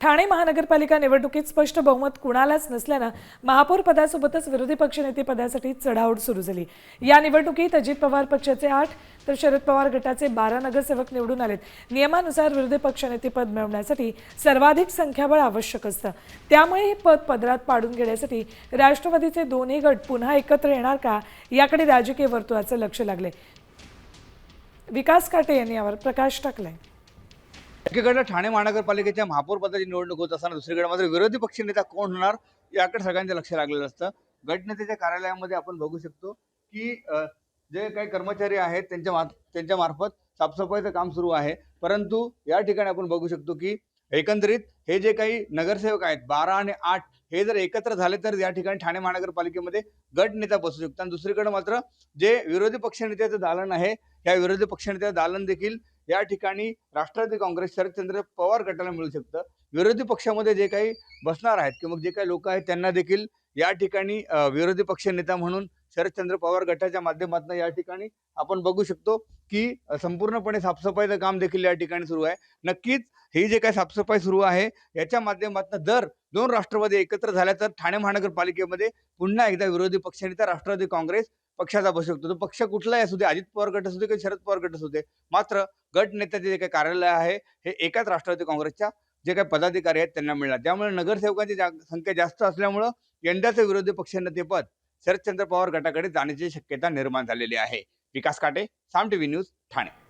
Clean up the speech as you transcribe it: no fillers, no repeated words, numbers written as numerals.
ठाणे महानगरपालिका निवडणुकीत स्पष्ट बहुमत कुणालाच नसल्यानं महापौर पदासोबतच विरोधी पक्षनेते पदासाठी चढाओढ सुरू झाली। या निवडणुकीत अजित पवार पक्षाचे 8 तर शरद पवार गटाचे 12 नगरसेवक निवडून आलेत। नियमानुसार विरोधी पक्षनेते पद मिळवण्यासाठी सर्वाधिक संख्याबळ आवश्यक असतं। त्यामुळे हे पद पदरात पाडून घेण्यासाठी राष्ट्रवादीचे दोन्ही गट पुन्हा एकत्र येणार का याकडे राजकीय वर्तुळाचं लक्ष लागले। विकास काटे यांनी यावर प्रकाश टाकलाय। एकीकडे ठाणे महानगरपालिकेच्या महापौर पदाची निवडणूक होत असताना दुसरीकडे मात्र विरोधी पक्षनेता कोण होणार याकडे सगळ्यांचं लक्ष लागलेलं असतं। गटनेत्याच्या कार्यालयामध्ये आपण बघू शकतो की जे काही कर्मचारी आहेत त्यांच्या मार्फत साफसफाईचं काम सुरू आहे, परंतु या ठिकाणी आपण बघू शकतो की एकंदरीत हे जे काही नगरसेवक आहेत 12 आणि 8 हे जर एकत्र झाले तर या ठिकाणी ठाणे महानगरपालिकेमध्ये गटनेता बसू शकतो। आणि दुसरीकडे मात्र जे विरोधी पक्षनेत्याचं दालन आहे या विरोधी पक्षनेत्याचं दालन देखील या ठिकाणी राष्ट्रवादी काँग्रेस शरदचंद्र पवार गटाला मिळू शकतं। विरोधी पक्षामध्ये जे काही बसणार आहेत किंवा जे काही लोक आहेत त्यांना देखील या ठिकाणी विरोधी पक्ष नेता म्हणून शरदचंद्र पवार गटाच्या माध्यमातून या ठिकाणी आपण बघू शकतो की संपूर्णपणे साफसफाईचं काम देखील या ठिकाणी सुरू आहे। नक्कीच ही जे काही साफसफाई सुरू आहे याच्या माध्यमातून जर दोन राष्ट्रवादी एकत्र झाल्या तर ठाणे महानगरपालिकेमध्ये पुन्हा एकदा विरोधी पक्षनेता राष्ट्रवादी काँग्रेस पक्षाचा बसू शकतो। तो पक्ष कुठलाही असू दे, अजित पवार गट असू दे किंवा शरद पवार गट असू दे, मात्र गट नेत्याचे जे काही कार्यालय आहे हे एकाच राष्ट्रवादी काँग्रेसच्या जे काही पदाधिकारी आहेत त्यांना मिळणार। त्यामुळे नगरसेवकांची संख्या जास्त असल्यामुळे यंदाचे विरोधी पक्षनेतेपद शरदचंद्र पवार गटाकडे जाण्याची शक्यता निर्माण झालेली आहे। विकास काटे, साम टीव्ही न्यूज, ठाणे।